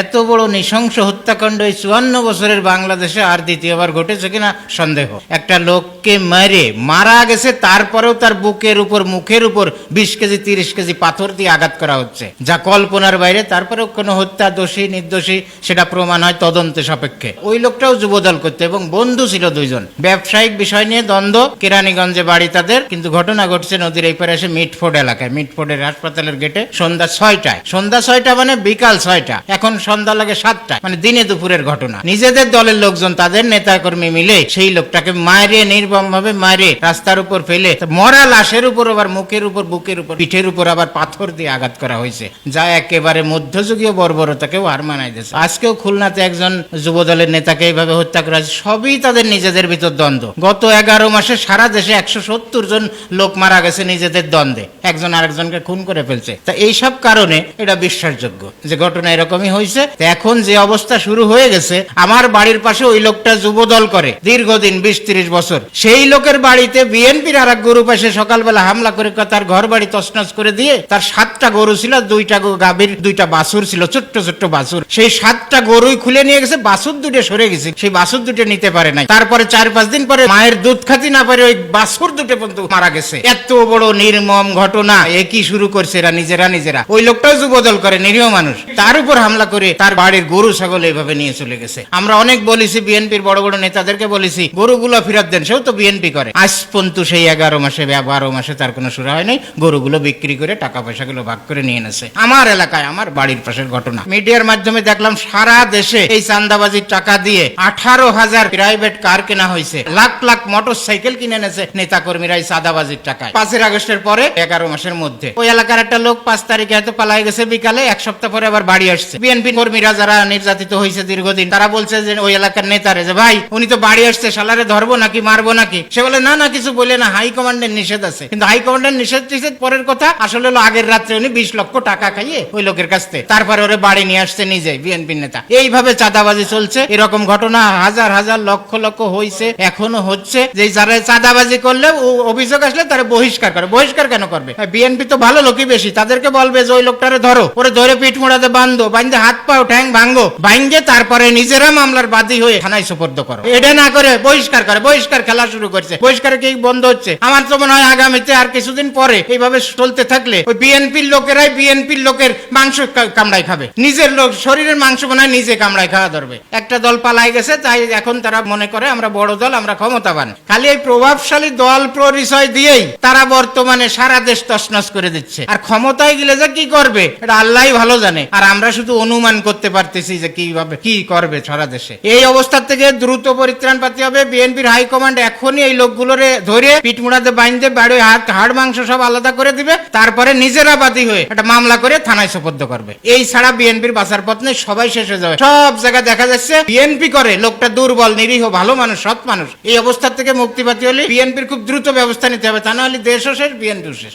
এত বড় নৃশংস হত্যাকাণ্ড এই 54 বছরের বাংলাদেশে আর দ্বিতীয়বার ঘটেছে কিনা সন্দেহ। একটা লোককে মারা গেছে, তারপরেও তার বুকের উপর মুখের উপর 20 কেজি 30 কেজি পাথর দিয়ে আঘাত করা হচ্ছে, যা কল্পনার বাইরে। তারপরেও কোনো হত্যা দোষী নির্দোষী সেটা প্রমাণ হয় তদন্তে সাপেক্ষে। ওই লোকটাও যুবদল করতে এবং বন্ধু ছিল দুইজন, ব্যবসায়িক বিষয় নিয়ে দ্বন্দ্ব, কেরানীগঞ্জে বাড়ি তাদের। কিন্তু ঘটনা ঘটছে নদীর এই পারে এসে মিটফোর্ড এলাকায়, মিটফোর্ডের হাসপাতালের গেটে সন্ধ্যা 6টায়। সন্ধ্যা 6টা মানে বিকাল 6টা, এখন সন্ধ্যা লাগে 7টা, মানে দিনে দুপুরের ঘটনা। নিজেদের দলের লোকজন তাদের নেতা কর্মী মিলে সেই লোকটাকে মারিয়ে, নির্মম ভাবে মারিয়ে রাস্তার উপর ফেলে মরা লাশের উপর আবার মুখের উপর, বুকের উপর, পিঠের উপর আবার পাথর দিয়ে আঘাত করা হয়েছে, যা একেবারে মধ্যযুগীয় বর্বরতাকেও হার মানাই দিয়েছে। আজকেও খুলনাতে একজন যুবদলের নেতাকে এইভাবে হত্যা করা হয়েছে। সবই তাদের নিজেদের ভিতর দ্বন্দ্ব। গত 11 মাসে সারা দেশে 170 জন লোক মারা গেছে নিজেদের দ্বন্দ্বে, একজন আরেকজনকে খুন করে ফেলছে। তা এইসব কারণে এটা বিশ্বাসযোগ্য যে ঘটনা এরকমই হয়েছে। এখন যে অবস্থা শুরু হয়ে গেছে, আমার বাড়ির পাশে ওই লোকটা যুবদল করে দীর্ঘদিন 20-30 বছর। সেই লোকের বাড়িতে বিএনপির আর এক গ্রুপ এসে সকালবেলা হামলা করে তার ঘর বাড়ি তছনছ করে দিয়ে, তার 7টা গরু ছিল, 2টা গাভীর 2টা বাছুর ছিল, ছোট্ট ছোট্ট বাছুর। সেই 7টা গরুই খুলে নিয়ে গেছে, বাছুর 2টে সরে গেছে, সেই বাছুর 2টে নিতে পারে নাই। তারপরে 4-5 দিন পরে মায়ের দুধ খাতি না পারে ওই বাছুর 2টে পর্যন্ত মারা গেছে। এত বড় নির্মম ঘটনা একই শুরু করছে এরা নিজেরা। ওই লোকটাও যুবদল করে, নিরীহ মানুষ, তার উপর হামলা করে তার বাড়ির গরু ছাগল এইভাবে নিয়ে চলে গেছে। আমরা অনেক বলেছি, বিএনপির বড় বড় নেতাদেরকে বলেছি গরুগুলো ফেরত দেন, সেও তো বিএনপি করে। আজ পর্যন্ত সেই 11 মাসে 12 মাসে তার কোনো সুরা হয় নাই। গরুগুলো বিক্রি করে টাকা পয়সাগুলো ভাগ করে নিয়ে এনেছে। আমার এলাকায়, আমার বাড়ির পাশের ঘটনা। মিডিয়ার মাধ্যমে দেখলাম সারা দেশে এই চাঁদাবাজির টাকা দিয়ে 18,000 প্রাইভেট কার কেনা হয়েছে, লাখ লাখ মোটর সাইকেল কিনে এনেছে নেতা কর্মীরা এই চাঁদাবাজির টাকায়। 5 আগস্টের পরে 11 মাসের মধ্যে ওই এলাকার একটা লোক 5 তারিখে হয়তো পালাই গেছে বিকালে, 1 সপ্তাহ পরে আবার বাড়ি আসছে। বিএনপি কর্মীরা যারা নির্যাতিত হয়েছে দীর্ঘদিন, তারা বলছে যে ওই এলাকার নেতারে যে ভাই উনি তো বাড়ি আসছে, শালারে ধরবো নাকি মারবো নাকি? সে বলে না কিছু বলে না, হাইকমান্ডের নিষেধ আছে। কিন্তু হাইকমান্ডের নিষেধ পরের কথা, আসলে হলো আগের রাত্রে উনি 20 লক্ষ টাকা খাইয়ে ওই লোকের কাছ থেকে তারপরে ওরে বাড়ি নিয়ে আসছে নিজে বিএনপি নেতা। এইভাবে চাঁদাবাজি চলছে। এরকম ঘটনা হাজার হাজার লক্ষ লক্ষ হয়েছে, এখনো হচ্ছে। যে যারা চাঁদাবাজি করলে অভিযোগ আসলে তারা বহিষ্কার করে। বহিষ্কার কেন করবে? বিএনপি তো ভালো লোকই বেশি, তাদেরকে বলবে যে ওই লোকটারে ধরো, ওরে ধরে পিঠ মোড়াতে বান্ধে হাত পাও ঠ্যাং ভাঙ্গে তারপরে নিজেরা মামলার বাদী হয়ে থানায় সুপর্দ করো। এটা না করে বহিষ্কার করে, বহিষ্কার খেলা শুরু করছে। বহিষ্কার কি বন্ধ হচ্ছে? আমার তো মনে হয় আগামীতে আর কিছুদিন পরে এইভাবে চলতে থাকলে ওই বিএনপির লোকেরাই বিএনপির লোকের মাংস কামড়াই খাবে, নিজের লোক শরীরের মাংস মনে হয় নিজে কামড়াই খাওয়া ধরবে। একটা দল পালাই গেছে, তাই এখন তারা মনে করে আমরা বড় দল, আমরা ক্ষমতাবান। খালি এই প্রভাবশালী দল পরিচয় দিয়েই তারা বর্তমানে সারা দেশ তছনছ করে দিচ্ছে। আর ক্ষমতায় গেলে যে কি করবে এটা আল্লাহই ভালো জানে, আর আমরা শুধু অনুমান করতে পারতেছি যে কিভাবে কি করবে সারা দেশে। এই অবস্থা থেকে দ্রুত পরিত্রাণ পেতে হবে। বিএনপির হাইকমান্ড এখনই এই লোকগুলোরে ধরে পিঠমুড়াতে বাঁধতে বাড়ি হাড় মাংস সব আলাদা করে দিবে, তারপরে নিজেরা বাদী হয়ে একটা মামলা করে থানায় সুপর্দ করবে। এই ছাড়া বিএনপির বাঁচার পথ নেই, সবাই শেষ হয়ে যাবে। সব জায়গায় দেখা যাচ্ছে বিএনপি করে, লোকটা দুর্বল নিরীহ ভালো মানুষ, সৎ মানুষ। এই অবস্থা থেকে মুক্তি পেতে হলে বিএনপির খুব দ্রুত ব্যবস্থা নিতে হবে, তা না হলে দেশও শেষ, বিএনপিও শেষ।